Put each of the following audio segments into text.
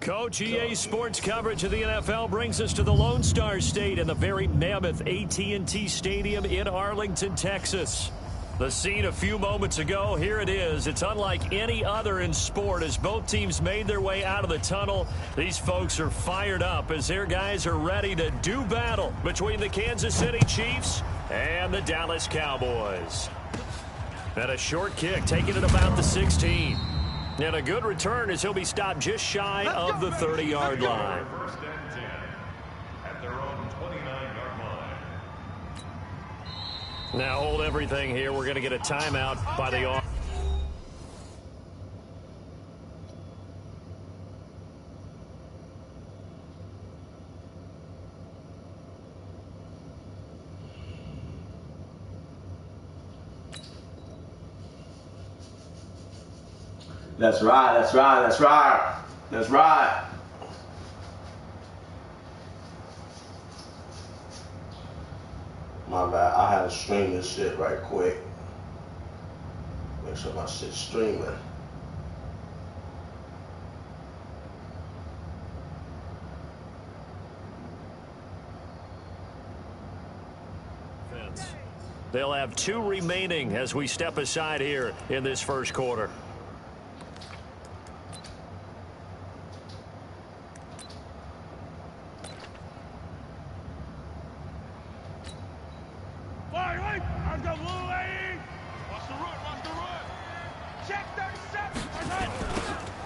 Coach, EA Sports coverage of the NFL brings us to the Lone Star State in the very mammoth AT&T Stadium in Arlington, Texas. The scene a few moments ago, here it is. It's unlike any other in sport as both teams made their way out of the tunnel. These folks are fired up as their guys are ready to do battle between the Kansas City Chiefs and the Dallas Cowboys. And a short kick taking it about the 16. And a good return as he'll be stopped just shy of the 30-yard line. First and 10 at their own 29-yard line. Now hold everything here. We're going to get a timeout by the offense. That's right, that's right, that's right. That's right. My bad, I had to stream this shit right quick. Make sure my shit's streaming. They'll have 2 remaining as we step aside here in this first quarter.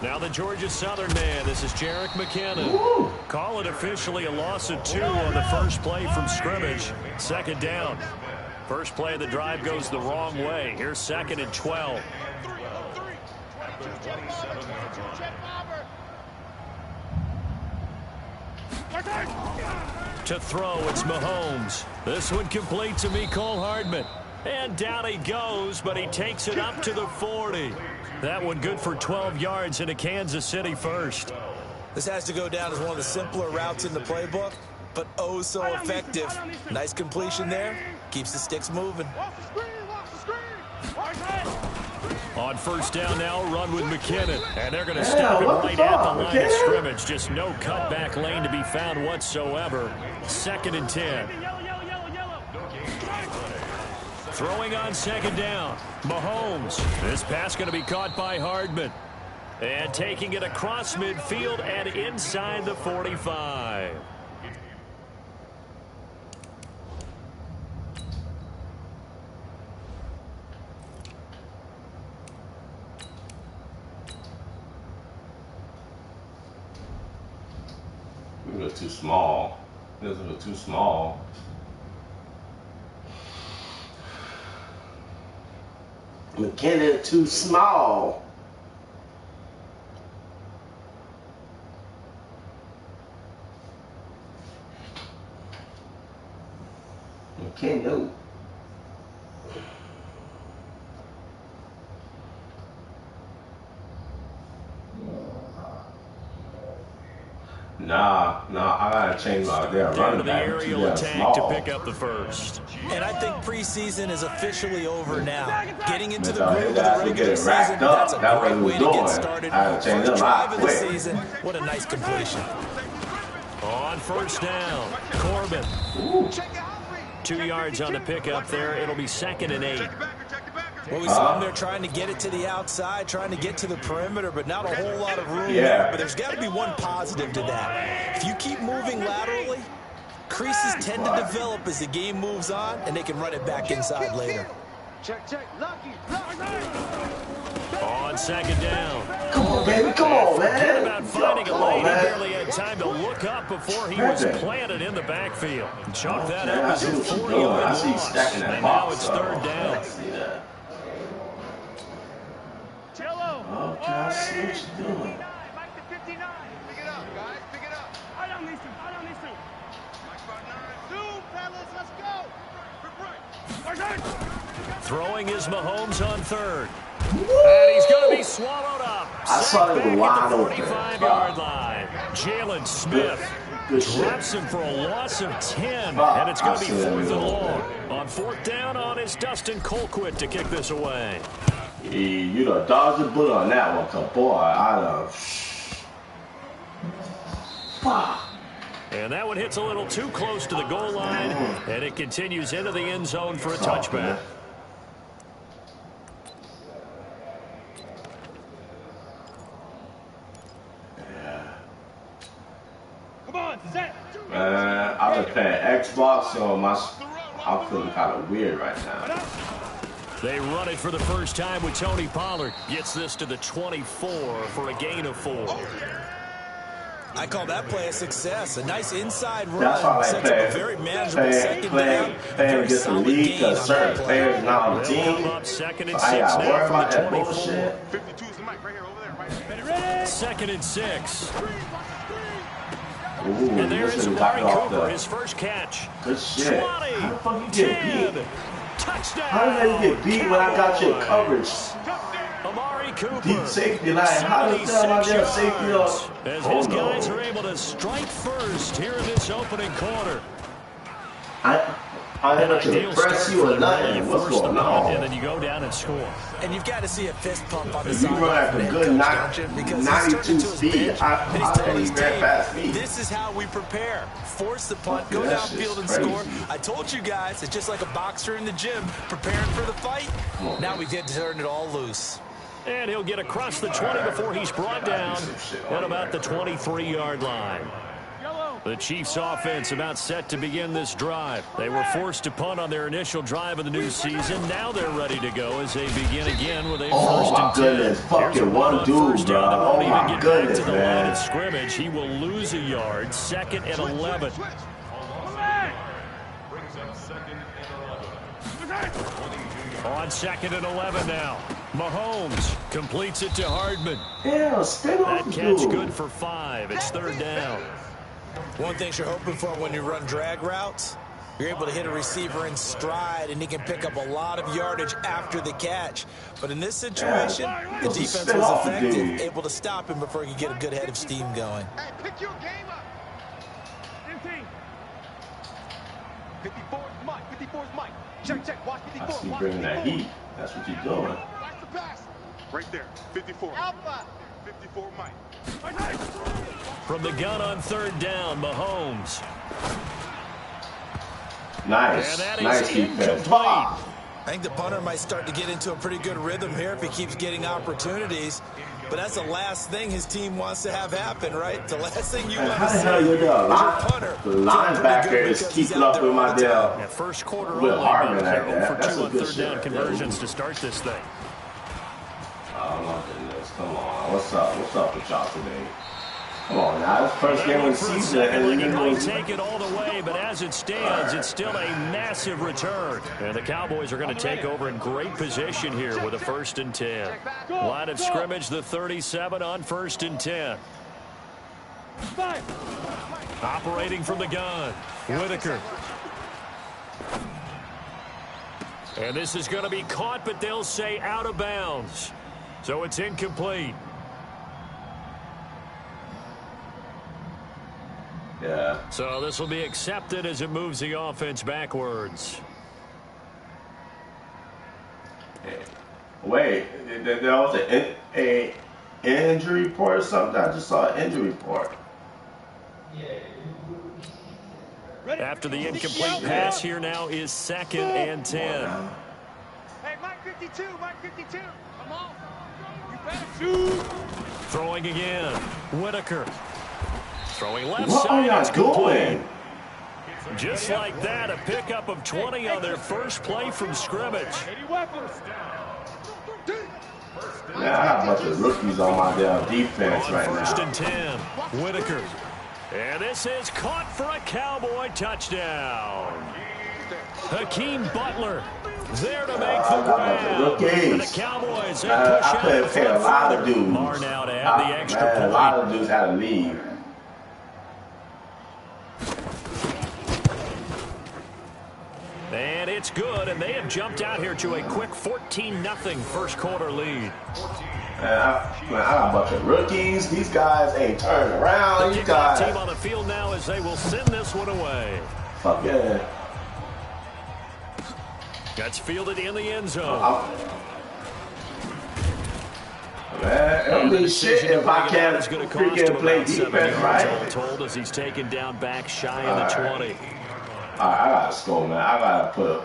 Now the Georgia Southern man, this is Jerick McKinnon. Woo! Call it officially a loss of 2 on the first play from scrimmage. Second down. First play of the drive goes the wrong way. Here's 2nd and 12. To throw, it's Mahomes. This one complete to Mecole Hardman. And down he goes, but he takes it up to the 40. That one good for 12 yards into Kansas City first. This has to go down as one of the simpler routes in the playbook, but oh so effective. Nice completion there. Keeps the sticks moving. On first down now, run with McKinnon. And they're going to stop him right at the line of scrimmage. Just no cutback lane to be found whatsoever. 2nd and 10. Throwing on 2nd down. Mahomes. This pass going to be caught by Hardman. And taking it across midfield and inside the 45. A little too small. It was a little too small. McKinnon too small. McKinnon. Nah, I gotta change my damn running back. Aerial attack to pick up the first. And I think preseason is officially over now. Getting into the groove of the regular season, that's a great way to get started. First drive of the season, what a nice completion. On first down, Corbin. Ooh. 2 yards on the pickup there. It'll be 2nd and 8. Well, we saw him there trying to get it to the outside, trying to get to the perimeter, but not a whole lot of room there. But there's got to be one positive to that. If you keep moving laterally, creases tend to develop as the game moves on, and they can run it back inside later. Check. Lucky. On 2nd down. Come on, baby. Come on, man. Forget about finding a lane. He barely had time to look up before he was planted in the backfield. Chalk that up as a 4-yard loss. And now it's 3rd down. Okay, I see what you're doing. Mike to 59. Pick it up, guys. Pick it up. I don't need to. Mike about 9. 2, fellas. Let's go. Throwing is Mahomes on 3rd. And he's going to be swallowed up. I saw it wide open. 45-yard line. Jalen Smith drops him for a loss of 10. And it's going to be 4th and long. On 4th down on is Dustin Colquitt to kick this away. You done dodged the bullet on that one, cause boy, I done. And that one hits a little too close to the goal line, and it continues into the end zone for a touchback. Come on, set. I've been playing Xbox, so I'm feeling kind of weird right now. They run it for the first time with Tony Pollard. Gets this to the 24 for a gain of 4. I call that play a success. A nice inside run. That's why I sets up a very manageable second down. Playing against the league because certain players not on the team. Come up second and So I 6 gotta worry now from about the that 24. bullshit. 52 is the mic right here, over there, right here. Second and 6. Ooh, And there is Amari Cooper, his first catch. Good shit. 20, How the fuck you get 10, beat? touchdown. How did you get beat when I got your coverage? Amari Cooper. Deep safety line. How does that my damn safety up? As his guys are able to strike first here in this opening quarter. I didn't to press you or nothing. What's going on? And then you go down and score. And you've got to see a fist pump on the If you run at a good 92 speed, I can't even fast speed. This is how we prepare. Force the punt, go downfield and score. I told you guys, it's just like a boxer in the gym preparing for the fight. Now we get to turn it all loose. And he'll get across the 20 before he's brought down at about the 23-yard line. The Chiefs offense about set to begin this drive. They were forced to punt on their initial drive of the new season. Now they're ready to go as they begin again with a first and 10. Goodness, fucking one dude, bro. Oh my goodness, to the man. line of scrimmage. He will lose a yard. Second and 11. Brings up second and 11. On second and 11 now. Mahomes completes it to Hardman. Yeah, spin off That the catch dude. good for 5. It's third down. One thing you're hoping for when you run drag routes, you're able to hit a receiver in stride, and he can pick up a lot of yardage after the catch. But in this situation, the defense was effective, able to stop him before he could get a good head of steam going. Hey, pick your game up. 15. 54 is Mike. 54 is Mike. Check. Watch 54. I see you bringing that heat. That's what you're doing. Watch the pass. Right there. 54. Alpha. 54 Mike. From the gun on third down, Mahomes. Nice. And that is Nice defense. incomplete. I think the punter might start to get into a pretty good rhythm here if he keeps getting opportunities. But that's the last thing his team wants to have happen, right? The last thing you want How to the see hell you is your doing? punter. The linebacker is keeping up with my deal. That first quarter With only, Hardman but like they're that. 0 for That's 2 a on good third down shit. conversions to start this thing. Oh my goodness. Come on. What's up? What's up with y'all today? Come on now. It's first game of the season. And He you might know, take it all the way, but as it stands, it's still a massive return. And the Cowboys are going to take over in great position here with a first and 10. Line of scrimmage, the 37 on first and 10. Operating from the gun, Whitaker. And this is going to be caught, but they'll say out of bounds. So it's incomplete. yeah. So this will be accepted as it moves the offense backwards. Wait, there was an injury report or something? I just saw an injury report. After the incomplete pass, here now is second and 10. Hey, Mike 52. Mike 52. Come on. You better shoot. Throwing again. Whitaker. Throwing left What are side. y'all It's complete. doing? Just like that, a pickup of 20 on their first play from scrimmage. 80 weapons. Man, I got a bunch of rookies on my damn defense On right first now. and 10, Whitaker. And this is caught for a Cowboy touchdown. Hakeem Butler there to make the grab. And the Cowboys have pushed I out pay a lot of dudes. Are now to have the extra Man, point. a lot of dudes had to leave. And it's good, and they have jumped out here to a quick 14-0 first quarter lead. Man, I got a bunch of rookies. These guys ain't turning around. The These kickoff team guys. on the field now as they will send this one away. Fuck yeah. That's fielded in the end zone. man. It don't mean shit if I can't freaking play defense, right? All told, as he's taken down back shy of the 20. All right, I gotta score, man. I gotta put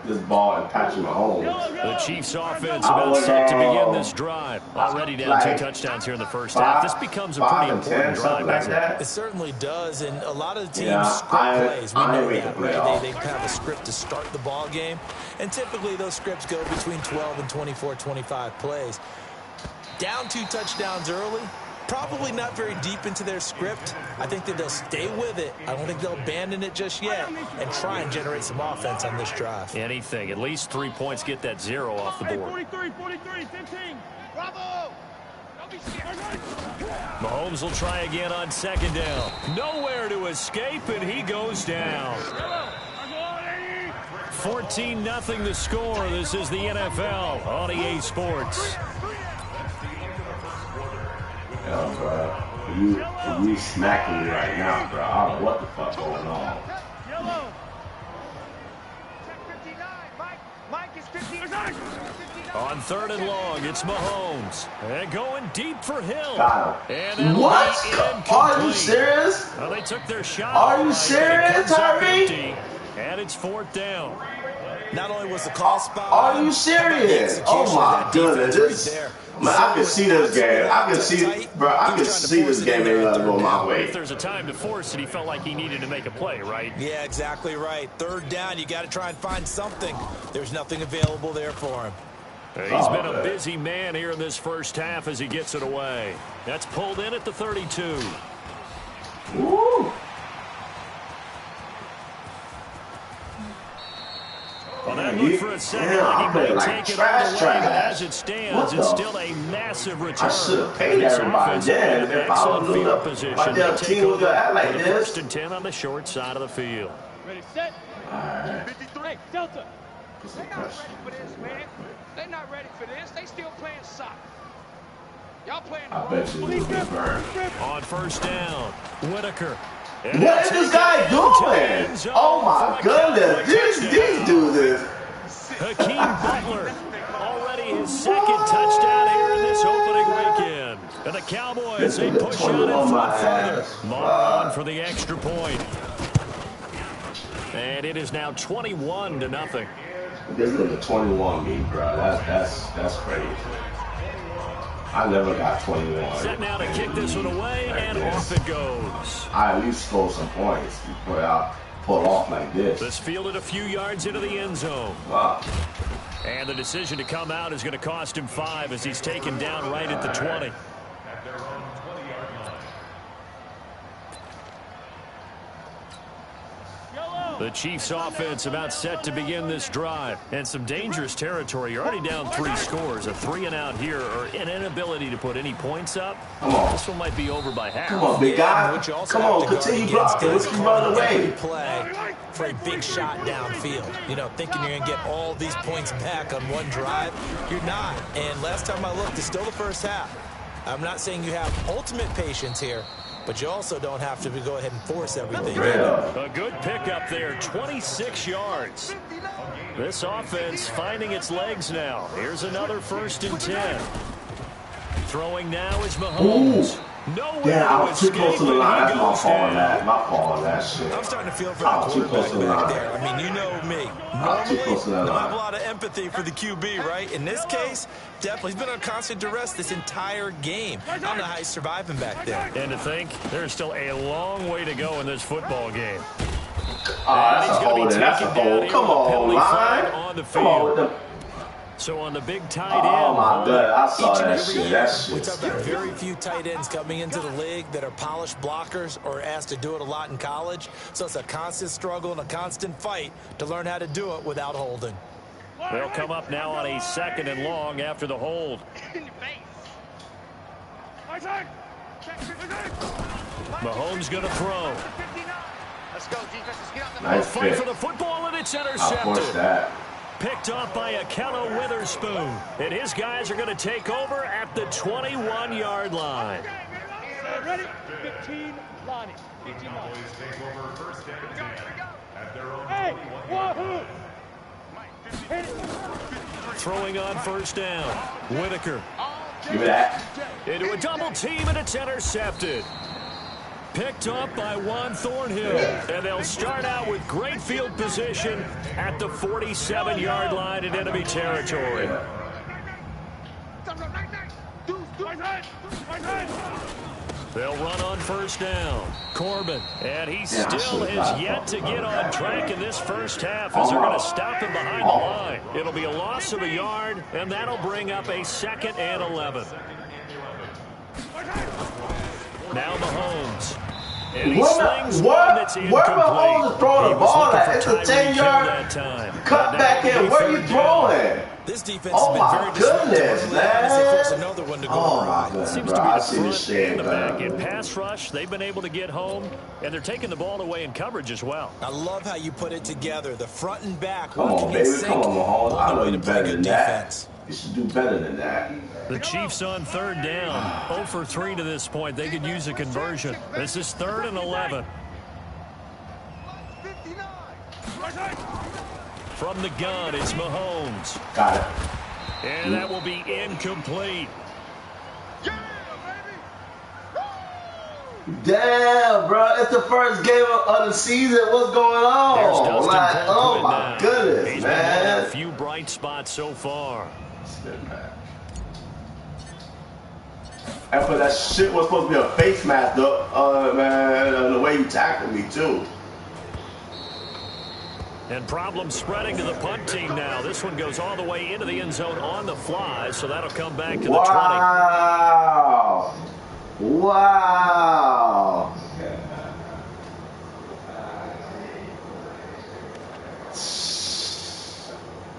this ball in Patrick Mahomes. The Chiefs offense about set to begin this drive. Already down 2 touchdowns here in the first half. This becomes a pretty important drive, doesn't it? It certainly does, and a lot of the teams script plays. We know that, right? They have a script to start the ball game, and typically those scripts go between 12 and 24, 25 plays. Down 2 touchdowns early, probably not very deep into their script. I think that they'll stay with it. I don't think they'll abandon it just yet and try and generate some offense on this drive. Anything. At least 3 points get that 0 off the board. 43, 15. Bravo! Don't be scared. Mahomes will try again on 2nd down. Nowhere to escape, and he goes down. 14-0 the score. This is the NFL on EA Sports. Yo, bro, you smacking me right now, bro. I don't know what the fuck going on. Yellow. Check 59. Mike is 59. On 3rd and long, it's Mahomes. And going deep for Hill. And what? Are you serious? Well, they took their shot. Are you serious, Tyree? And it's 4th down. Not only was the call spot. Are you serious? Oh my goodness. Man, I can see this game. I can see, bro. I can see this game ain't gonna go my way. If there's a time to force it, he felt like he needed to make a play, right? Yeah, exactly right. 3rd down, you got to try and find something. There's nothing available there for him. He's been a busy man here in this first half as he gets it away. That's pulled in at the 32. Woo! Well, that looked for a second like he might take it all the way, but as it stands, it's still a massive return. I should have paid everybody then if I was losing up. My damn team was gonna act like this. 1st and 10 on the short side of the field. Ready, set. All right. 53. Hey, Delta. They're not ready for this, man. They're not ready for this. They still playing soccer. Y'all playing. I bet you will get burned. On 1st down, Whitaker. What is this guy doing? Oh my goodness, these dudes is. Hakeem Butler, already his 2nd touchdown here in this opening weekend. And the Cowboys, they push out in front further. Maher on for the extra point. And it is now 21-0. This is a 21 me, bro. That's crazy. I never got 21. Set now to kick this one away, and off it goes. I at least score some points before I pull off like this. This fielded a few yards into the end zone. Wow. And the decision to come out is going to cost him 5 as he's taken down right at the 20. The Chiefs offense about set to begin this drive. And some dangerous territory. You're already down 3 scores. A 3-and-out here or an inability to put any points up. Come on. This one might be over by half. Come on, big guy. Come on, continue blocking. Let's run away. Play for a big shot downfield. You know, thinking you're going to get all these points back on one drive. You're not. And last time I looked, it's still the first half. I'm not saying you have ultimate patience here, but you also don't have to go ahead and force everything. A good pickup there, 26 yards. This offense finding its legs now. Here's another 1st and 10. Throwing now is Mahomes. Ooh. Yeah, I was too close to the line. That's my fault on that. My fault on that shit. I'm starting to feel for the quarterback back there. I mean, you know me. Normally, I have a lot of empathy for the QB, right? In this case, definitely. He's been on constant duress this entire game. I don't know how he's surviving back there. And to think, there's still a long way to go in this football game. That's a hold. That's a hold. Come on, line. Come on with the... So on the big tight end. Oh my God, I saw that shit. That shit. We talk about very few tight ends coming into the league that are polished blockers or asked to do it a lot in college. So it's a constant struggle and a constant fight to learn how to do it without holding. They'll come up now on a 2nd and long after the hold. Mahomes going to throw. Let's go, defense. Let's get out the Nice Fight pick. for the football, and it's I intercepted. pushed that. Picked off by Akello Witherspoon. And his guys are going to take over at the 21-yard line. Ready? 15, Lonnie. 15, Lonnie. Hey, wahoo! Throwing on 1st down. Whitaker. Give me that. Into a double team, and it's intercepted. Picked up by Juan Thornhill. And they'll start out with great field position at the 47-yard line in enemy territory. They'll run on first down. Corbin, and he still has yet to get on track in this first half as they're going to stop him behind the line. It'll be a loss of a yard, and that'll bring up a 2nd and 11. Now Mahomes. And he slings one that's incomplete. Where Mahomes is throwing the ball at? It's a 10-yard cut back in. Where are you throwing? This defense has been very goodness, man. Another one to go my right. Seems to be the front and the back. In pass rush, they've been able to get home, and they're taking the ball away in coverage as well. I love how you put it together. The front and back. Come on, baby. Come on, Mahomes. I know you're better than that. You should do better than that. The Chiefs on 3rd down. 0 for 3 to this point. They could use a conversion. This is 3rd and 11. From the gun, it's Mahomes. Got it. And that will be incomplete. Damn, bro. It's the first game of the season. What's going on? Like, oh, my goodness, He's man. been a few bright spots so far. And for that shit was supposed to be a face mask, though, man, the way you tackled me, too. And problems spreading to the punt team now. This one goes all the way into the end zone on the fly, so that'll come back to the 20. Wow. Wow.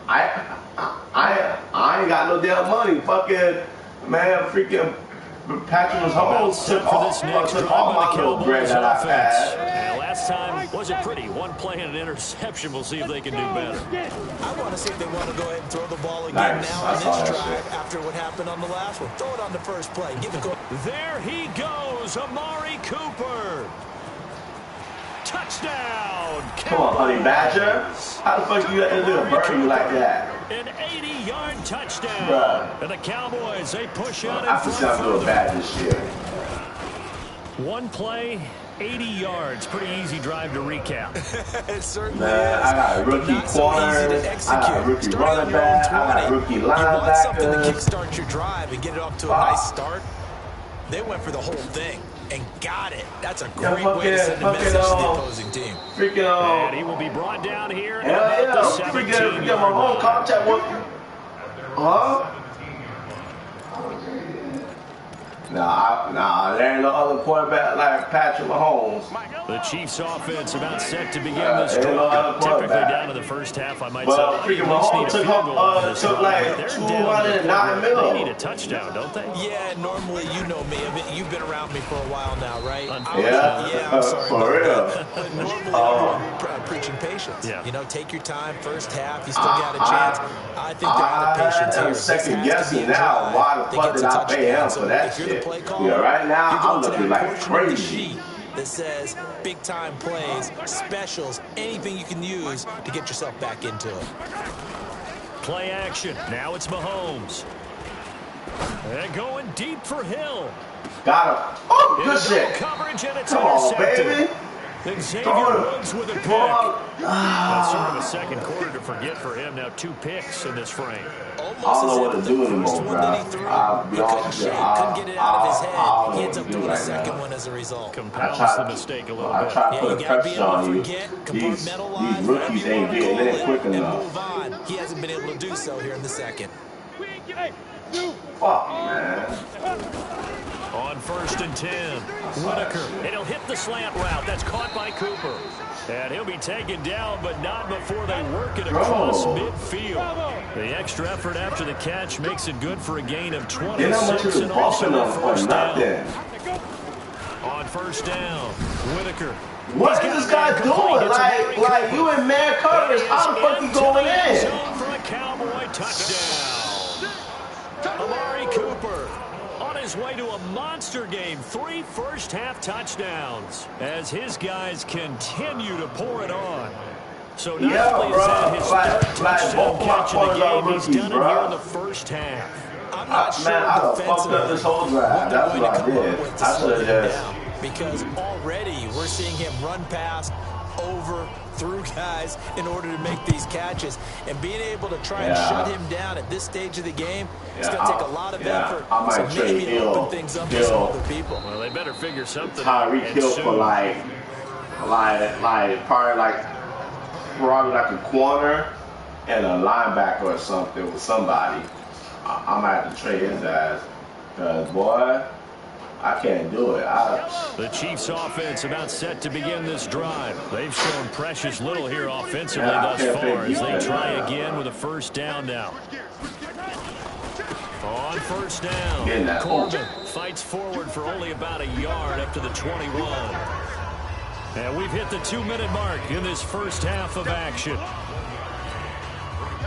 I ain't got no damn money. Fucking, man, freaking Patrick Mahomes took all my little bread that I had. And last time wasn't pretty. One play and an interception. We'll see if they can do better. I want to see if they want to go ahead and throw the ball again now on this drive after what happened on the last one. Throw it on the first play. Give it go. There he goes, Amari Cooper. Touchdown. Come on, honey badger. How the fuck you got to do a birdie like that? An 80-yard touchdown. Bruh. And the Cowboys, they push out I in think front. I'm doing bad this year. One play, 80 yards. Pretty easy drive to recap. It certainly Man, is. I got a rookie corner. I got a rookie running back. I got a rookie You want something to linebacker. kickstart your drive and get it off to a nice start. They went for the whole thing and got it. That's a great way to send a message to the opposing team. And he will be brought down here. Hell yeah, forget my home contact with. Huh? Nah, there ain't no other quarterback like Patrick Mahomes. The Chiefs' offense about set to begin this drive. Typically down to the first half, I might say. But freaking Mahomes took like 209 mil. They need a touchdown, don't they? Yeah, normally, you know me. I mean, you've been around me for a while now, right? Yeah, I'm sorry. for real. But normally, I'm preaching patience. Yeah. You know, take your time. First half, you still got a chance. I think they're out of patience here. I'm second guessing now. Why the fuck did I pay him for that shit? Yeah, right now I'm looking like crazy. That says big time plays, specials, anything you can use to get yourself back into it. Play action. Now it's Mahomes. And going deep for Hill. Got him. Oh, good shit. Coverage and it's Come on, intercepted. baby. Xavier Woods with a pick. That's sort of a second quarter to forget for him. Now 2 picks in this frame. I don't know what to do anymore, bro. I'll be honest with you. Couldn't get it out of his head. He ends up doing a second one as a result. Compounds the mistake a little bit. I try to put you gotta be pressure able on to you. forget, These compartmentalize, rookies ain't getting in quick and enough. move on. He hasn't been able to do so here in the second. Fuck, man. On 1st and 10, Whitaker, and he'll hit the slant route. That's caught by Cooper. And he'll be taken down, but not before they work it across midfield. The extra effort after the catch makes it good for a gain of 26 and also a first down. On 1st down, Whitaker. What is this guy doing? Like you in man coverage, how the fuck you going in? Zone for a Cowboy touchdown. Amari Cooper on his way to a monster game. 3 first-half touchdowns as his guys continue to pour it on. So not only is that his third touchdown catch in the game, he's done it here in the first half. I'm not sure man, I done fucked up this whole drive. That's what I did. I should have just... Because already we're seeing him run past, over, through guys in order to make these catches. And being able to try and shut him down at this stage of the game, it's going to take a lot of effort. I might so maybe trade open things up to some other people. Well, they better figure something Tyreek Hill for probably like a corner and a linebacker or something with somebody. I might have to trade his ass. Because, boy, I can't do it. The Chiefs offense about set to begin this drive. They've shown precious little here offensively thus far as they try again with a first down now. On first down, Corbin fights forward for only about a yard up to the 21. And we've hit the 2-minute mark in this first half of action.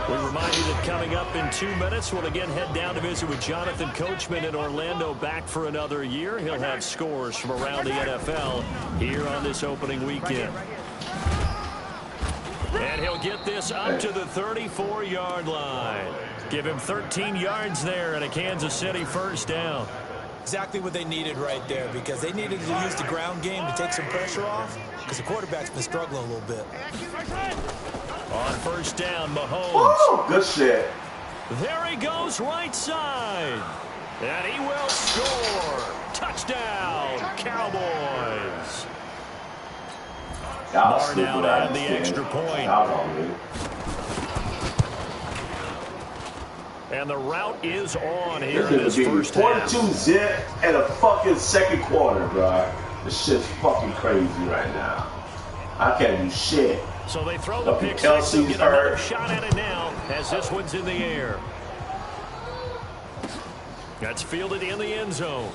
We remind you that coming up in 2 minutes, we'll again head down to visit with Jonathan Coachman in Orlando, back for another year. He'll have scores from around the NFL here on this opening weekend. And he'll get this up to the 34-yard line. Give him 13 yards there and a Kansas City first down. Exactly what they needed right there, because they needed to use the ground game to take some pressure off, because the quarterback's been struggling a little bit. On first down, Mahomes. Oh, good shit. There he goes, right side. And he will score. Touchdown, Cowboys. Barr now to add the extra point. And the route is on here in this first half. 42-zip and a fucking second quarter, bro. This shit's fucking crazy right now. I can't do shit. So they throw the pick six and get another shot at it now as this one's in the air. That's fielded in the end zone.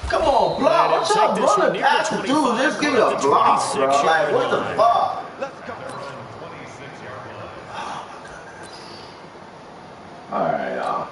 Come on, block. What y'all running past the dude? Just give me a block, bro. Like, what the fuck? All right, y'all.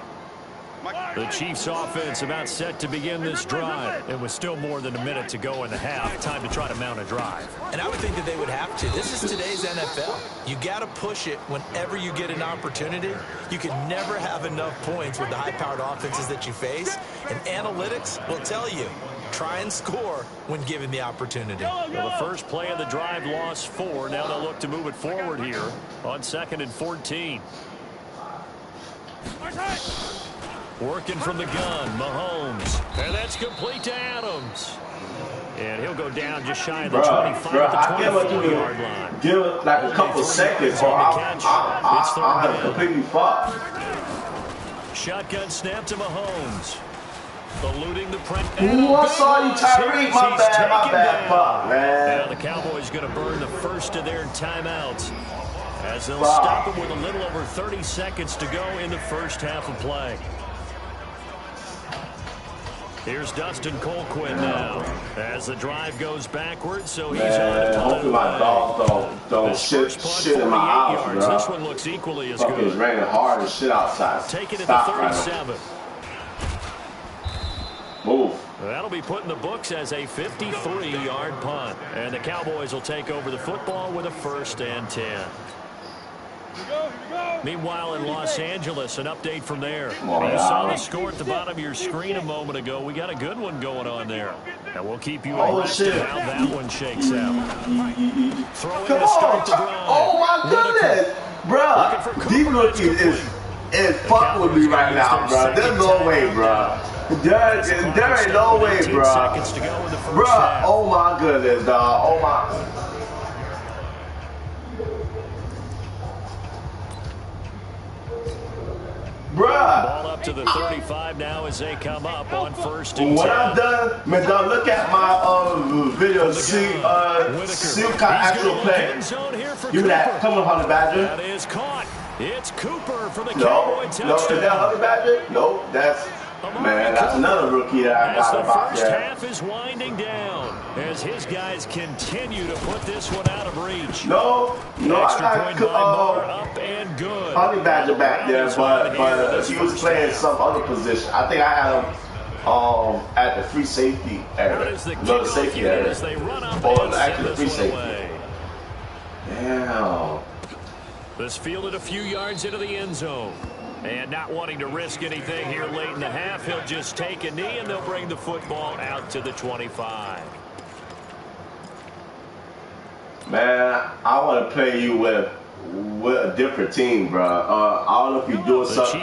The Chiefs offense about set to begin this drive. It was still more than a minute to go in the half. Time to try to mount a drive. And I would think that they would have to. This is today's NFL. You got to push it whenever you get an opportunity. You can never have enough points with the high-powered offenses that you face. And analytics will tell you, try and score when given the opportunity. Well, the first play of the drive lost 4. Now they'll look to move it forward here on 2nd and 14. Working from the gun, Mahomes. And that's complete to Adams. And he'll go down just shy of the 25 at the 24-yard line. Give it like a couple seconds, or I'll have completely fucked. Shotgun snap to Mahomes. Eluding the press. Ooh, I saw you, Tyreek. My bad, fuck, man. Now the Cowboys going to burn the first of their timeouts as they'll stop him with a little over 30 seconds to go in the first half of play. Here's Dustin Colquhoun now as the drive goes backwards, so he's on to hopefully my dogs don't shit in my house, bro. This one looks equally as good. It's raining hard and shit outside. Take it at the 37. Move. That'll be put in the books as a 53-yard punt. And the Cowboys will take over the football with a 1st and 10. Meanwhile, in Los Angeles, an update from there. You saw the score at the bottom of your screen a moment ago. We got a good one going on there. And we'll keep you abreast of how that one shakes out. Throwing to start the drive. Oh, my goodness. Bro, these rookies is fucking with me right now, bro. There's no way, bro. There ain't no way, bro. Bro, oh, my goodness, dog. Oh, my... Bruh. Ball up to the 35 now as they come up on 1st and 10. What I've done, man, look at my video, see what kind of actual play. Give me that. Come on, Honey Badger. That is caught. It's Cooper for the Cowboy touchdown. No, is that Honey Badger? No, that's... Man, that's another rookie that I got about there. As the first half is winding down, as his guys continue to put this one out of reach. No, I got up and good. Honey Badger back there, but he was playing some other position. I think I had him at the free safety area, another safety area, or actually the free safety. Damn. This fielded a few yards into the end zone. And not wanting to risk anything here late in the half, he'll just take a knee, and they'll bring the football out to the 25. Man, I want to play you with a different team, bro. I don't know if you're doing something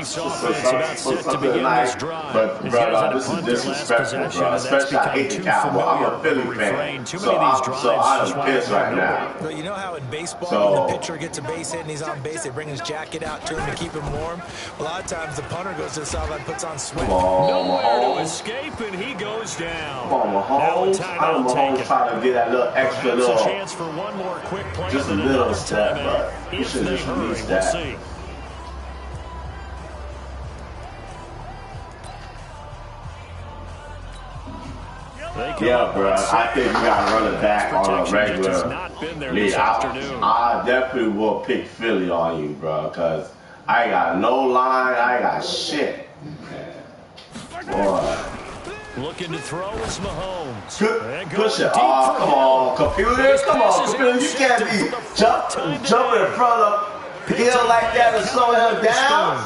nice, but bro, this is disrespectful, bro. Especially I hate the Cowboys. I'm a Philly fan, so I'm pissed right now. But you know how in baseball, when the pitcher gets a base hit and he's on base, they bring his jacket out to him to keep him warm. A lot of times the punter goes to the sideline, puts on sweat. Nowhere to escape, and he goes down. Come on, Mahomes. I know Mahomes trying to get that little extra little, chance for one more quick play, just a little step, but he should just release that. We'll see. Yeah, bro. I think we got to run it back on a regular lead. I definitely will pick Philly on you, bro, because I ain't got no line. I ain't got shit. Boy. Looking to throw is Mahomes. Push it. Oh, come on, computer. Come on, computer. You can't be jumping in front of Hill like that and slowing him down.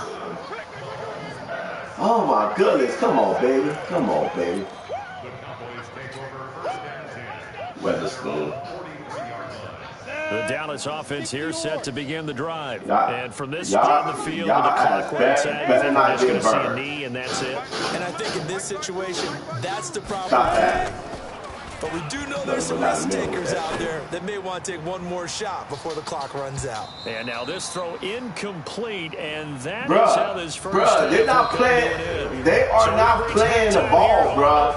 Oh, my goodness. Come on, baby. Come on, baby. Weatherspoon. The Dallas offense here set to begin the drive. And from this spot on the field, with the clock where it's at, you think we're just going to see a knee and that's it? And I think in this situation, that's the problem. But we do know there's some risk takers out there that may want to take one more shot before the clock runs out. And now this throw incomplete, and that is how this first they're not playing. They are not playing the ball, bro.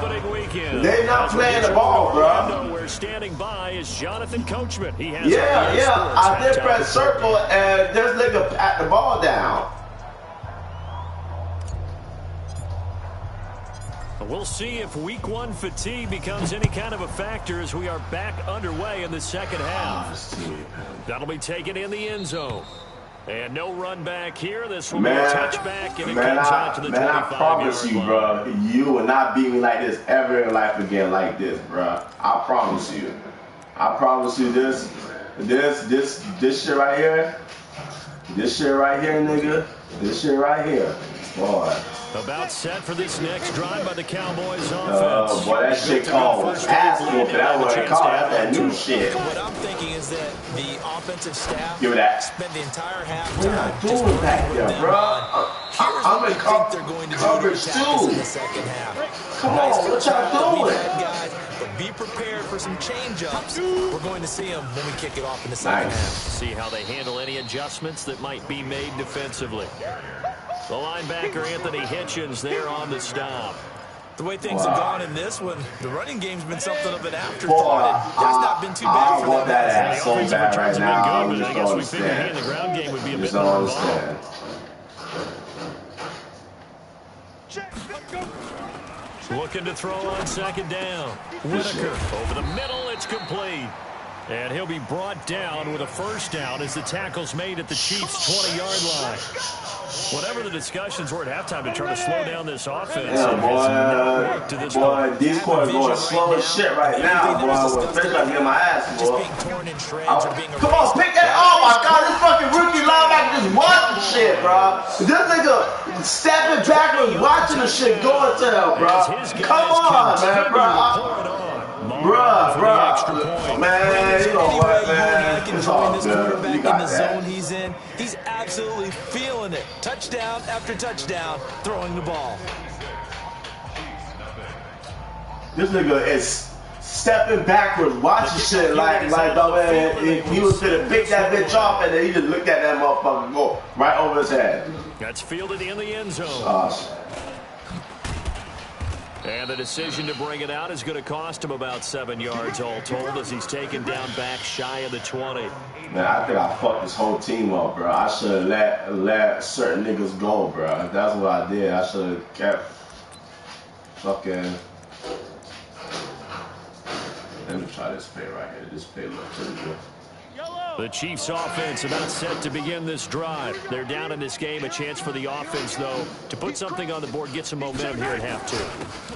They're not playing the ball, bro. We're standing by is Jonathan Coachman. He has I did press circle, and this nigga pat the ball down. We'll see if week one fatigue becomes any kind of a factor as we are back underway in the second half. That'll be taken in the end zone. And no run back here. This will be a touchback, and it comes out to the 25-yard line. I promise you, bro, you will not beat me like this ever in life again like this, bro. I promise you. I promise you this shit right here. This shit right here, nigga. This shit right here. Boy. About set for this next drive by the Cowboys offense. Oh, boy, that shit called was ass whooping. That wasn't called. That's that new shit. What I'm thinking is that the offensive staff spent the entire half time. We're not doing that there, bro. I'm in coverage too. In the second half. Come on, what y'all doing? Guys, but be prepared for some change-ups. We're going to see them when we kick it off in the second half. See how they handle any adjustments that might be made defensively. The linebacker, Anthony Hitchens, there on the stop. The way things have gone in this one, the running game's been something of an afterthought. That's not been too bad for them. That ass so bad right now. Good, but I guess we figured he in the ground game would be a bit more involved. Looking to throw on second down. Whitaker over the middle. It's complete. And he'll be brought down with a first down as the tackle's made at the Chiefs' 20-yard line. Whatever the discussions were at halftime to try to slow down this offense, boy, these quarters going slow as shit right now, boy. Especially I get my ass, boy. Come on, pick that. Oh my God, this fucking rookie linebacker just watching shit, bro. This nigga stepping backwards, watching the shit going to him, bro. Come on, man, bro. Bruh, man, you know what, man? It's all good. You got that. He's in. He's absolutely feeling it. Touchdown after touchdown, throwing the ball. This nigga is stepping backwards, watching shit like man, if he was gonna pick that bitch off, and then he just looked at that motherfucker go right over his head. That's fielded in the end zone. And the decision to bring it out is going to cost him about 7 yards all told as he's taken down back shy of the 20. Man, I think I fucked this whole team up, bro. I should have let certain niggas go, bro. That's what I did. I should have kept fucking... Let me try this play right here. This play looks pretty good. Yellow! The Chiefs offense about set to begin this drive. They're down in this game. A chance for the offense, though, to put something on the board, get some momentum here at half 2.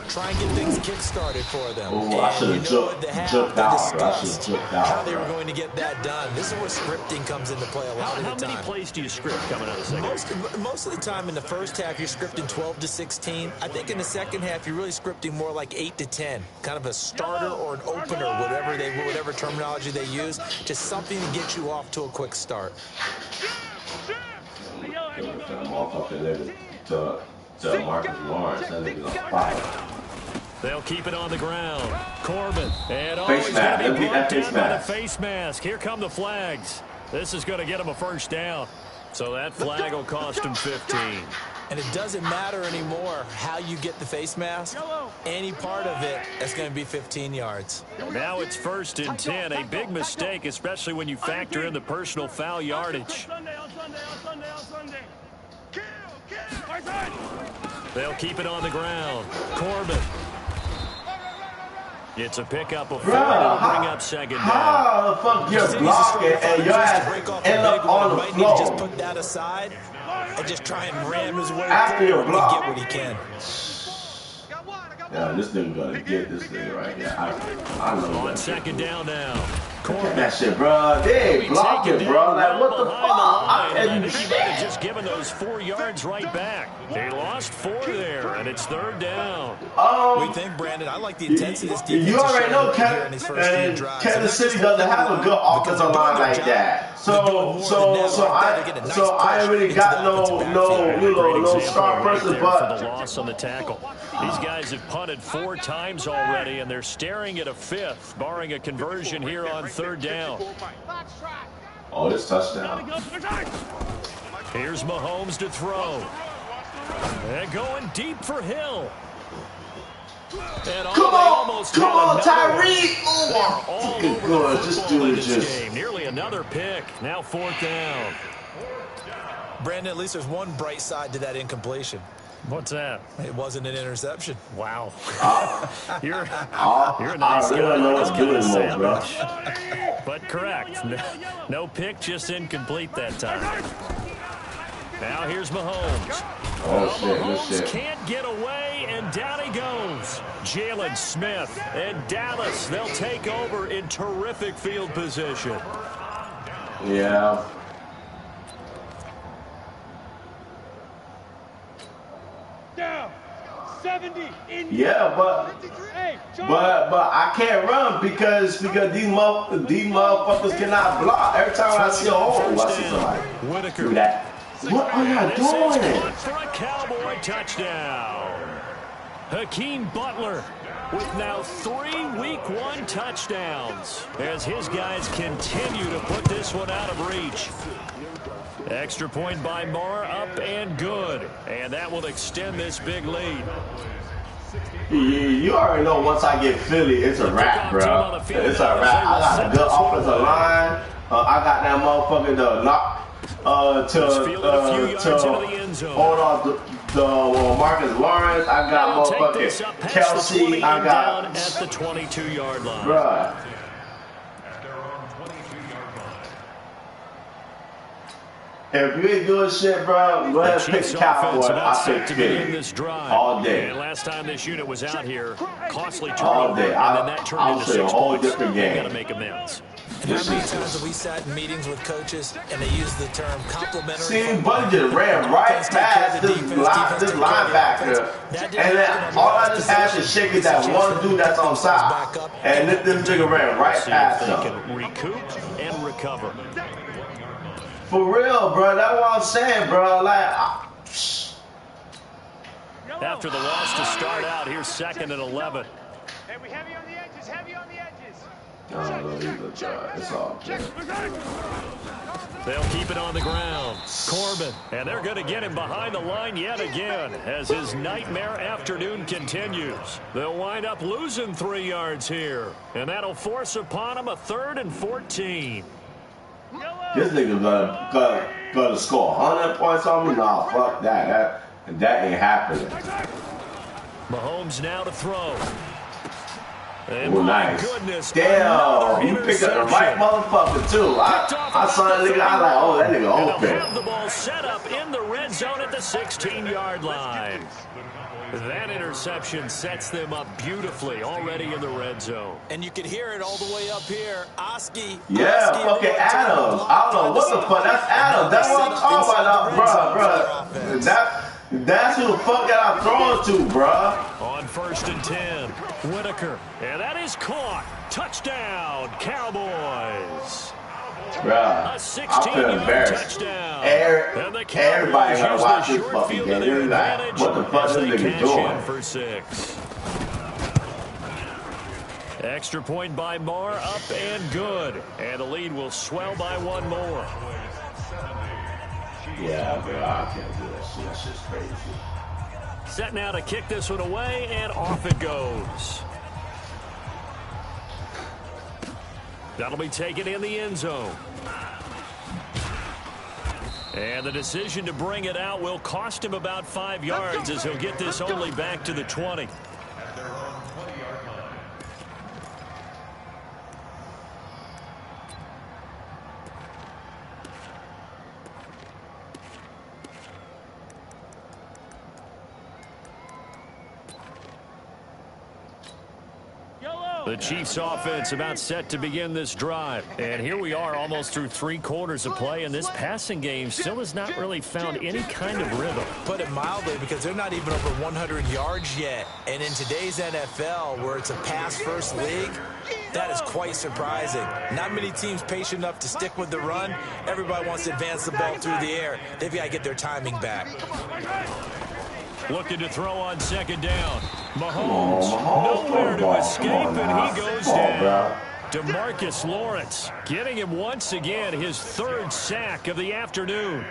Try and get things kick-started for them. Oh, I should have jumped out. How they were going to get that done. This is where scripting comes into play a lot of the time. How many plays do you script coming out of the second? Most of the time in the first half, you're scripting 12 to 16. I think in the second half, you're really scripting more like 8 to 10. Kind of a starter or an opener, whatever terminology they use. Just something to get you off to a quick start. To Marcus Lawrence, that nigga's on fire. They'll keep it on the ground. Corbin. And face mask. He's going to be brought down by the face mask. Here come the flags. This is going to get him a first down. So that flag will cost him 15. And it doesn't matter anymore how you get the face mask. Any part of it, that's going to be 15 yards. Now it's 1st and 10. A big mistake, especially when you factor in the personal foul yardage. They'll keep it on the ground. Corbin. It's a pickup of 4 to bring up second down. How the fuck you're blocking and your ass end up on the floor? Just put that aside and just try and ram his way after your block. And get what he can. Yeah, this nigga gonna get this thing right here. I know on that. Second down now. Corbin. That shit, bro. They ain't blocking, bro. Like, what the fuck? I think he might have just given those 4 yards right back. They lost 4 there, and it's 3rd down. We think, Brandon, I like the intensity of this defense. You already know Kansas City doesn't have a good offensive line like that. So I already got no star person, but for the loss on the tackle. These guys have punted 4 times already, and they're staring at a 5th, barring a conversion here on 3rd down. Oh, it's touchdown. Here's Mahomes to throw. And going deep for Hill. And come on, Tyree! Oh, good. Just do it. Just nearly another pick. Now 4th down. Brandon, at least there's one bright side to that incompletion. What's that? It wasn't an interception. Wow. You're a nice guy. Bro. But correct. No pick, just incomplete that time. Now here's Mahomes. Oh, shit, Mahomes can't get away, and down he goes. Jalen Smith and Dallas, they'll take over in terrific field position. Yeah. Down. 70. Yeah, but I can't run because these motherfuckers cannot block. Every time I see a hole, I see somebody do that. What are y'all doing? For a Cowboy touchdown. Hakeem Butler with now 3 Week 1 touchdowns as his guys continue to put this one out of reach. Extra point by Marr, up and good. And that will extend this big lead. You already know once I get Philly, it's a wrap, bro. It's a wrap. I got a good offensive line. I got that motherfucker to knock to hold off the Marcus Lawrence. I got motherfucking Kelsey. I got at the 22-yard line. Bruh. If you ain't doing shit, bro, go ahead and pick Cowboys. I'll take Philly all day. And last time this unit was out here, costly all day. and then that turned into 6 a whole points. different game. Got to make amends. And how many times have we sat in meetings with coaches and they use the term complimentary? See, Buddy just ran right past this linebacker, and then all I just had to shake is that one dude that's on side, and this nigga ran right past him. Can recoup and recover. For real, bro. That's what I'm saying, bro. Like, after the loss to start out, here's 2nd and 11. Hey, we heavy on the edges, heavy on the edges. It's all good. They'll keep it on the ground. Corbin, and they're going to get him behind the line yet again as his nightmare afternoon continues. They'll wind up losing 3 yards here, and that'll force upon him a 3rd and 14. This nigga gonna score 100 points on me? Nah, fuck that. That ain't happening. Mahomes now to throw. Oh, nice. Damn, he picked up the right motherfucker, too. I saw that nigga. I was like, oh, that nigga open. Have the ball set up in the red zone at the 16-yard line. That interception sets them up beautifully already in the red zone. And you can hear it all the way up here. Oski. Yeah, fucking Adams. I don't know what the fuck. That's Adams. That's what I'm talking about, bro. That's who the fuck that I'm throwing to, bro. On 1st and 10, Whitaker. And that is caught. Touchdown, Cowboys. Bruh, I feel embarrassed. Everybody gotta watch this fucking game. They're like, what the fuck is this nigga doing? For 6. Extra point by Marr, up and good. And the lead will swell by 1 more. Yeah, bro, I can't do that shit. That shit's crazy. Set now to kick this one away, and off it goes. That'll be taken in the end zone. And the decision to bring it out will cost him about 5 yards as he'll get this only back to the 20. The Chiefs offense about set to begin this drive. And here we are almost through 3 quarters of play, and this passing game still has not really found any kind of rhythm. Put it mildly, because they're not even over 100 yards yet. And in today's NFL, where it's a pass-first league, that is quite surprising. Not many teams patient enough to stick with the run. Everybody wants to advance the ball through the air. They've got to get their timing back. Looking to throw on 2nd down. Mahomes, nowhere to escape, and he goes down. DeMarcus Lawrence getting him once again his 3rd sack of the afternoon.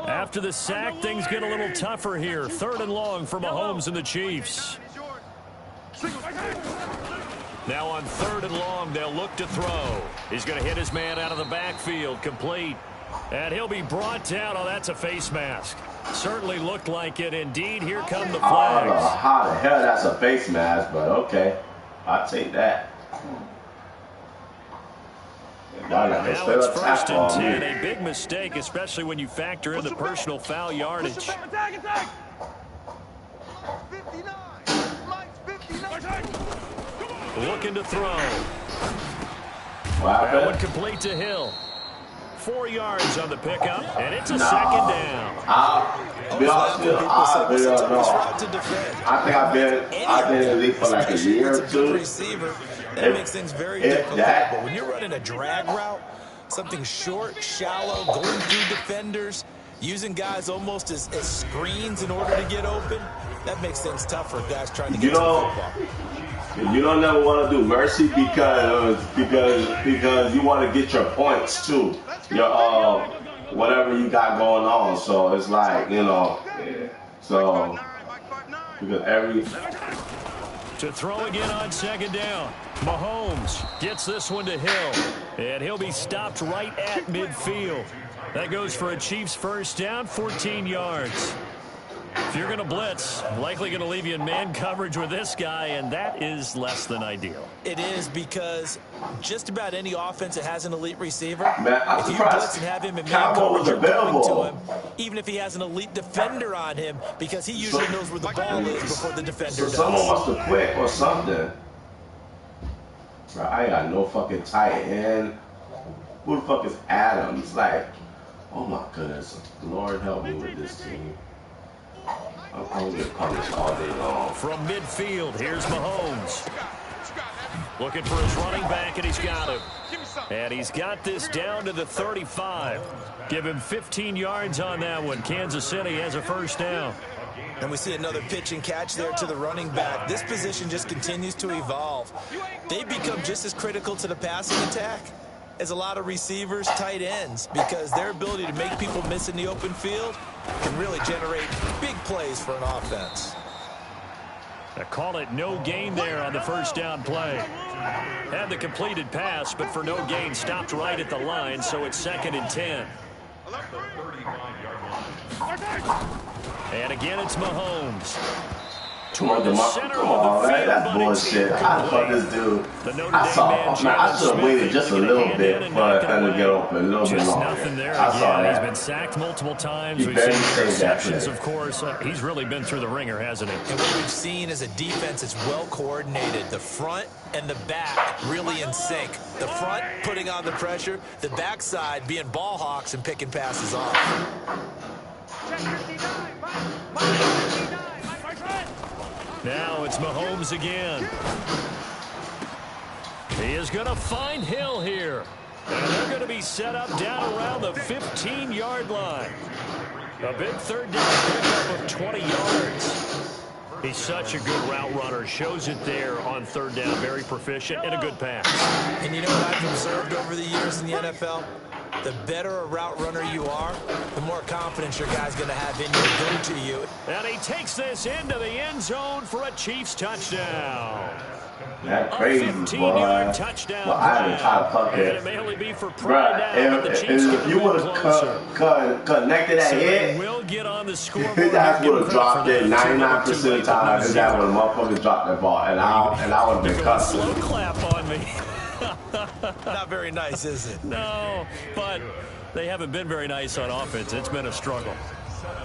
After the sack, things get a little tougher here. 3rd and long for Mahomes and the Chiefs. Now on 3rd and long, they'll look to throw. He's going to hit his man out of the backfield, complete. And he'll be brought down. Oh, that's a face mask. Certainly looked like it. Indeed, here come the flags. I don't know how the hell that's a face mask, but okay. I'll take that. Now it's 1st and 10. A big mistake, especially when you factor in the personal foul yardage. Looking to throw. That one complete to Hill. 4 yards on the pickup, and it's a 2nd down. I'll be honest with you, I think I've been in the league for like a year or 2. That makes things very difficult. But when you're running a drag route, something short, shallow, going through defenders, using guys almost as screens in order to get open, that makes things tough for guys trying to get to the football. You don't never want to do mercy because you want to get your points too. Your whatever you got going on. So it's like, you know, so because to throw again on 2nd down. Mahomes gets this one to Hill, and he'll be stopped right at midfield. That goes for a Chiefs 1st down, 14 yards. If you're going to blitz, likely going to leave you in man coverage with this guy, and that is less than ideal. It is, because just about any offense that has an elite receiver, if you blitz and have him in man coverage, you're going to him, even if he has an elite defender on him, because he usually knows where the ball is before the defender does. Someone wants to quit or something. Bro, I got no fucking tight end. Who the fuck is Adams? Like, oh my goodness. Lord help me with this team. I'm going to get punished all day long. From midfield, here's Mahomes. Looking for his running back, and he's got him. And he's got this down to the 35. Give him 15 yards on that one. Kansas City has a 1st down. And we see another pitch and catch there to the running back. This position just continues to evolve. They've become just as critical to the passing attack as a lot of receivers, tight ends, because their ability to make people miss in the open field can really generate big plays for an offense. I call it no gain there on the 1st down play. Had the completed pass, but for no gain, stopped right at the line, so it's 2nd and 10. And again, it's Mahomes. Come on, man. That's bullshit. How the fuck this dude? I should have waited just a little bit for him to get open, a little bit longer. I saw that. He's been sacked multiple times. We've seen interceptions, of course. He's really been through the ringer, hasn't he? And what we've seen is a defense that's well coordinated. The front and the back really in sync. The front putting on the pressure, the backside being ball hawks and picking passes off. Now it's Mahomes again. He is going to find Hill here. And they're going to be set up down around the 15-yard line. A big third down pickup of 20 yards. He's such a good route runner. Shows it there on third down. Very proficient and a good pass. And you know what I've observed over the years in the NFL? The better a route runner you are, the more confidence your guy's going to have in you to go to you. And he takes this into the end zone for a Chiefs touchdown. That's crazy, boy. Touchdown. Well, I haven't tried to fuck it. If you would have connected that hit, his ass would have dropped it 99% of the time. His ass would have motherfucking dropped that ball, and I would have been cussing. Slow clap on me. Not very nice, is it? No, but they haven't been very nice on offense. It's been a struggle.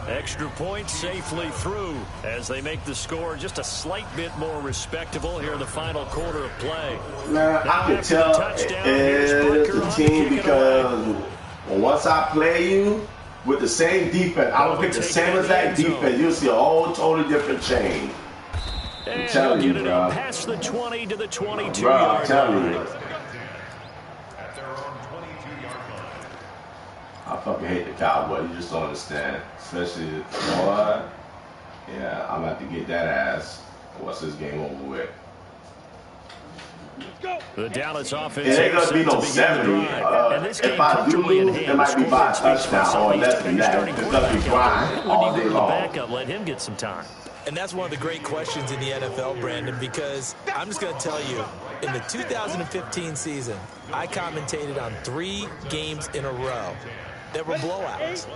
Extra point safely through as they make the score just a slight bit more respectable here in the final quarter of play. Man, I can tell it's the team because once I play you with the same defense, I will pick the same exact defense. You'll see a whole totally different change. I'm telling you, bro. Past the 20 to the 22 bro, I'm telling you. I fucking hate the Cowboys. You just don't understand. Especially, you know what? Yeah, I'm about to get that ass. What's this game over with? The Dallas offense. It ain't gonna be no 70. If I do lose, it might be by a touchdown or less than that. It's gonna be grind all day long. Backup, let him get some time. And that's one of the great questions in the NFL, Brandon, because I'm just going to tell you, in the 2015 season, I commentated on 3 games in a row that were blowouts.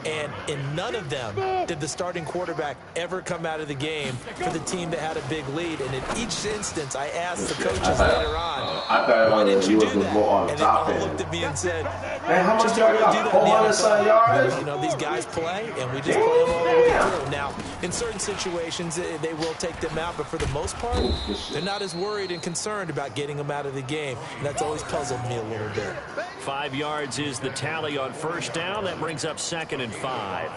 And in none of them did the starting quarterback ever come out of the game for the team that had a big lead. And in each instance, I asked the coaches later on, why didn't you do that? And they all looked at me and said, man, how much y'all got? 400 yards? You know, these guys play, and we just play them all the way through. Now, in certain situations, they will take them out, but for the most part, they're not as worried and concerned about getting them out of the game. And that's always puzzled me a little bit. 5 yards is the tally on first down. That brings up 2nd and 5.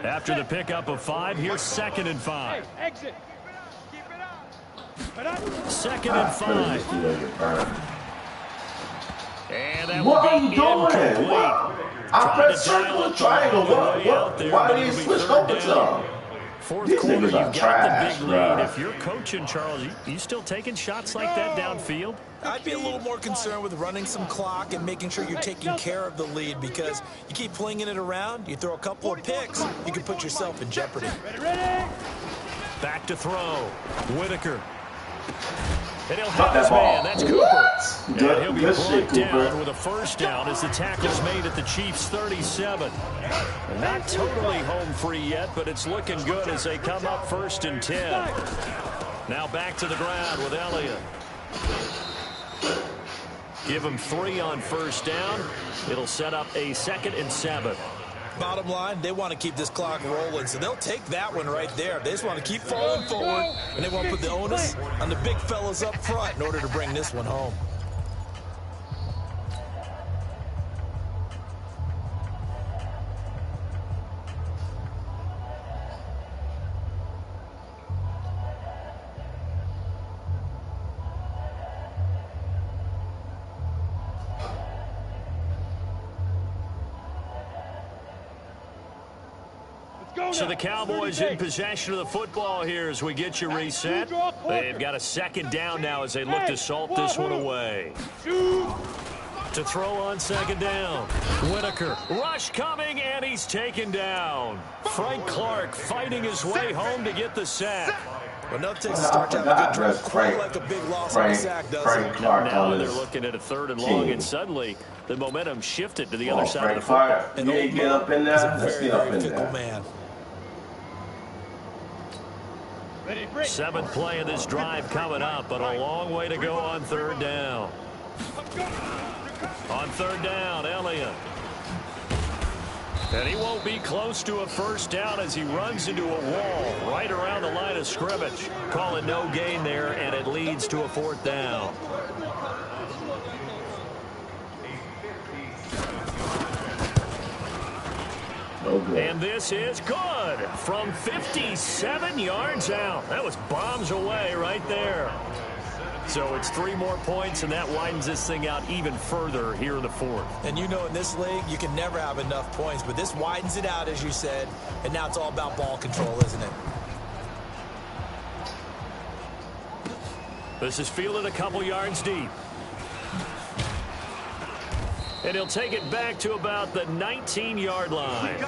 After the pickup of 5, here's 2nd and 5. Exit. 2nd and 5. And that what are will you be doing? incomplete. I pressed circle, triangle. Why did you switch over to them? Fourth quarter, you've got the big lead. If you're coaching, Charles, you still taking shots like that downfield? I'd be a little more concerned with running some clock and making sure you're taking care of the lead, because you keep flinging it around, you throw a couple of picks, you can put yourself in jeopardy. Back to throw. Whitaker. And he'll have his man. That's Cooper. And he'll be brought down with a first down as the tackle's made at the Chiefs' 37. And not totally home free yet, but it's looking good as they come up 1st and 10. Now back to the ground with Elliott. Give him 3 on first down. It'll set up a 2nd and 7. Bottom line, they want to keep this clock rolling, so they'll take that one right there. They just want to keep falling forward, and they want to put the onus on the big fellas up front in order to bring this one home. So the Cowboys in possession of the football here as we get you reset. They've got a 2nd down now as they look to salt this one away. To throw on 2nd down. Whitaker. Rush coming, and he's taken down. Frank Clark fighting his way home to get the sack. Well, no takes to start to have a good drive. Quite like a big loss on the sack, doesn't it? Now they're looking at a 3rd and long, and suddenly the momentum shifted to the other side of the football. You ain't get up in there. Let's get up in there. Man. Seventh play of this drive coming up, but a long way to go on third down. On third down, Elliott. And he won't be close to a first down as he runs into a wall right around the line of scrimmage. Call it no gain there, and it leads to a fourth down. Okay. And this is good from 57 yards out. That was bombs away right there. So it's 3 more points, and that widens this thing out even further here in the fourth. And you know in this league, you can never have enough points, but this widens it out, as you said, and now it's all about ball control, isn't it? This is fielded a couple yards deep. And he'll take it back to about the 19-yard line.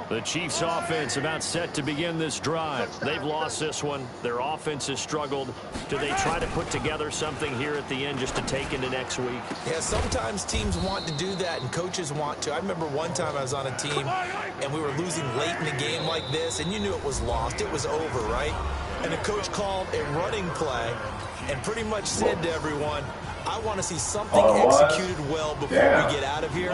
The Chiefs' offense about set to begin this drive. They've lost this one. Their offense has struggled. Do they try to put together something here at the end just to take into next week? Yeah, sometimes teams want to do that and coaches want to. I remember one time I was on a team and we were losing late in a game like this, and you knew it was lost. It was over, right? And the coach called a running play and pretty much said to everyone, I want to see something executed well before we get out of here.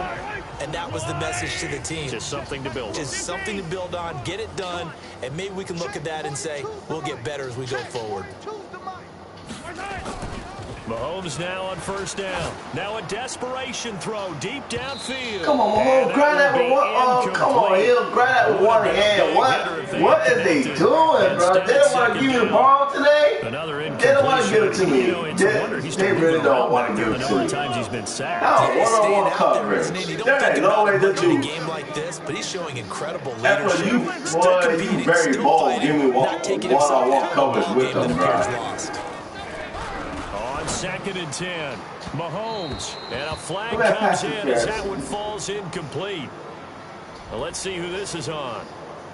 And that was the message to the team. Just something to build on. Just something to build on, get it done, and maybe we can look at that and say, we'll get better as we go forward. Mahomes now on first down. Now a desperation throw deep downfield. Come on, Mahomes, grab that with one. Oh, come on, he'll grab that with one hand. What is they doing, bro? They don't want to give you the ball today. They don't want to give it to me. They really don't want to give it to me. Times he's been sacked. No, one-on-one coverage. There ain't no way to do a game like this, but he's showing incredible leadership. You very bold. Give me one-on-one coverage with them, bro. Second and 10. Mahomes. And a flag comes in as that one falls incomplete. Well, let's see who this is on.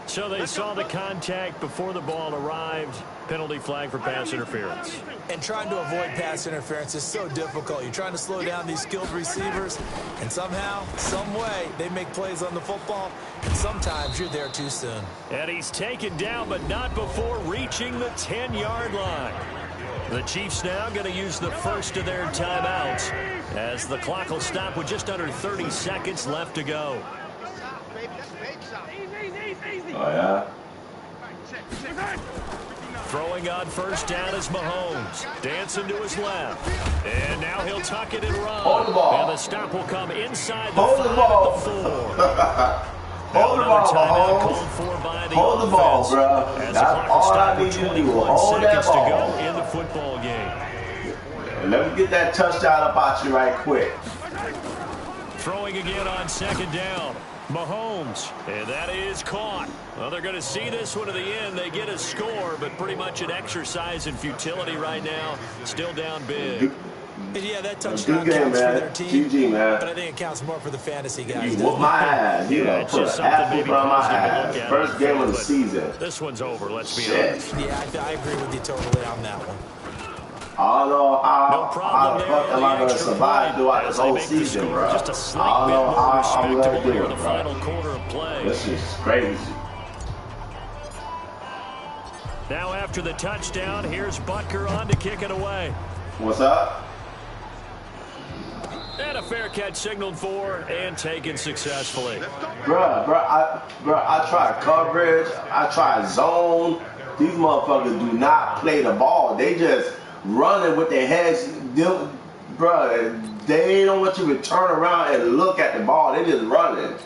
So they saw the contact before the ball arrived. Penalty flag for pass interference. And trying to avoid pass interference is so difficult. You're trying to slow down these skilled receivers, and somehow, some way, they make plays on the football, and sometimes you're there too soon. And he's taken down, but not before reaching the 10-yard line. The Chiefs now going to use the first of their timeouts as the clock will stop with just under 30 seconds left to go. Oh, yeah? Throwing on first down is Mahomes. Dancing to his left. And now he'll tuck it and run. Hold the ball. And the stop will come inside the Hold 5 the ball. at the 4. Hold the ball, Mahomes. Hold the ball, bro. That's all I need you to do. Hold that ball. To go in the football game. Let me get that touchdown up out you right quick. Throwing again on second down. Mahomes, and that is caught. Well, they're going to see this one to the end. They get a score, but pretty much an exercise in futility right now. Still down big. Yeah, that touchdown counts for their team, GG, man. but I think it counts more for the fantasy guys. You whooped my ass. You know, put an apple on my ass. First game of the season. This one's over, let's be honest. Yeah, I agree with you totally on that one. I don't know how the fuck am I going to survive throughout this whole season, bro. Just a slight bit more respectable here in the final quarter of play. This is crazy. Now after the touchdown, here's Butker on to kick it away. What's up? And a fair catch signaled for and taken successfully. I tried coverage. I tried zone. These motherfuckers do not play the ball. They just running with their heads. Bro, they don't want you to turn around and look at the ball. They just running.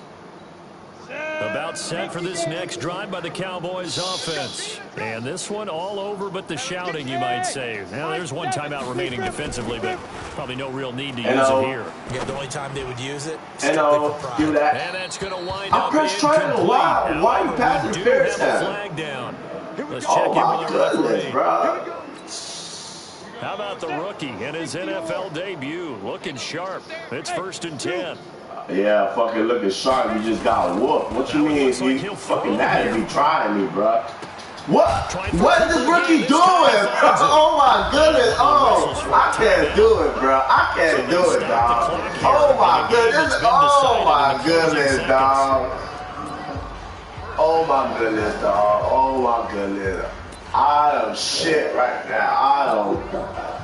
About set for this next drive by the Cowboys offense. And this one all over but the shouting, you might say. Now, there's one timeout remaining defensively, but probably no real need to use it here. Yeah, the only time they would use it. Do that. And that's going to wind up incomplete. Why you passing interference? Flag down. Let's check oh, my goodness, bro. How about the rookie in his NFL debut? Looking sharp. It's 1st and 10. Yeah, fucking looking sharp. You just got whooped. What you mean? You fucking mad if you trying me, bro. What? What is this rookie doing? Oh my goodness. Oh, I can't do it, bro. I can't do it, dog. Oh my goodness. Oh my goodness, dog. Oh my goodness, dog. Oh my goodness. I am shit right now.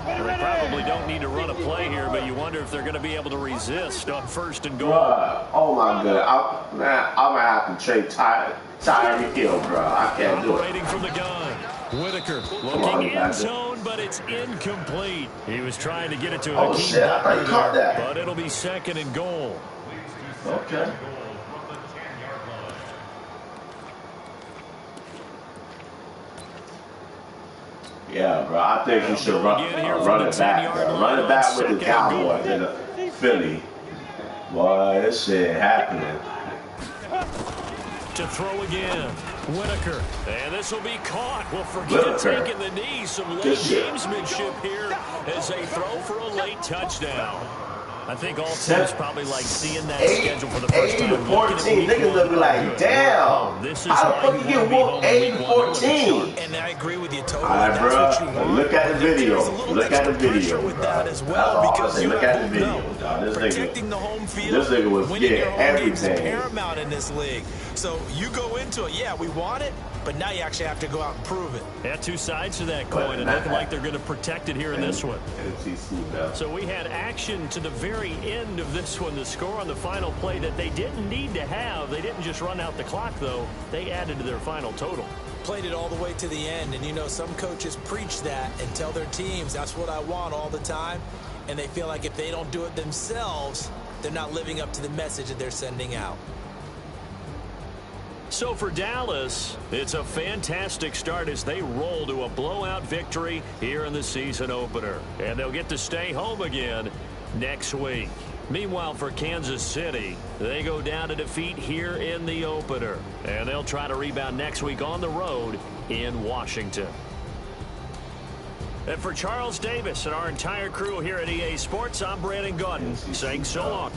They probably don't need to run a play here, but you wonder if they're going to be able to resist on 1st and goal. Bruh, oh my goodness. I'm gonna have to trade Tyreek Hill, bro. I can't do it. Operating from the gun. Whitaker looking in zone, but it's incomplete. He was trying to get it to Hakeem Butler there, but it'll be 2nd and goal. Okay. Yeah, bro. I think you should run it back, bro. Run it back with the Cowboys in the Philly. Boy, this shit happening. To throw again. Whitaker. And this will be caught. Well, forget taking the knee. Some late gamesmanship here as they throw for a late touchdown. I think all teams probably like seeing that schedule for the first time. 8-14. Niggas will be like, damn. How the fuck you get whooped 8-14? And I agree with you totally. All right, bro. Look at the video. Look at the video. With that as well, because you look at the video. Protecting the home field. This nigga was getting everything. Paramount in this league. So you go into it, yeah, we want it, but now you actually have to go out and prove it. Yeah, two sides to that coin, and looking like they're going to protect it here in this one. So we had action to the very end of this one. The score on the final play that they didn't need to have. They didn't just run out the clock, though. They added to their final total. Played it all the way to the end, and you know some coaches preach that and tell their teams that's what I want all the time, and they feel like if they don't do it themselves, they're not living up to the message that they're sending out. So for Dallas, it's a fantastic start as they roll to a blowout victory here in the season opener. And they'll get to stay home again next week. Meanwhile, for Kansas City, they go down to defeat here in the opener. And they'll try to rebound next week on the road in Washington. And for Charles Davis and our entire crew here at EA Sports, I'm Brandon Gaudin saying so long.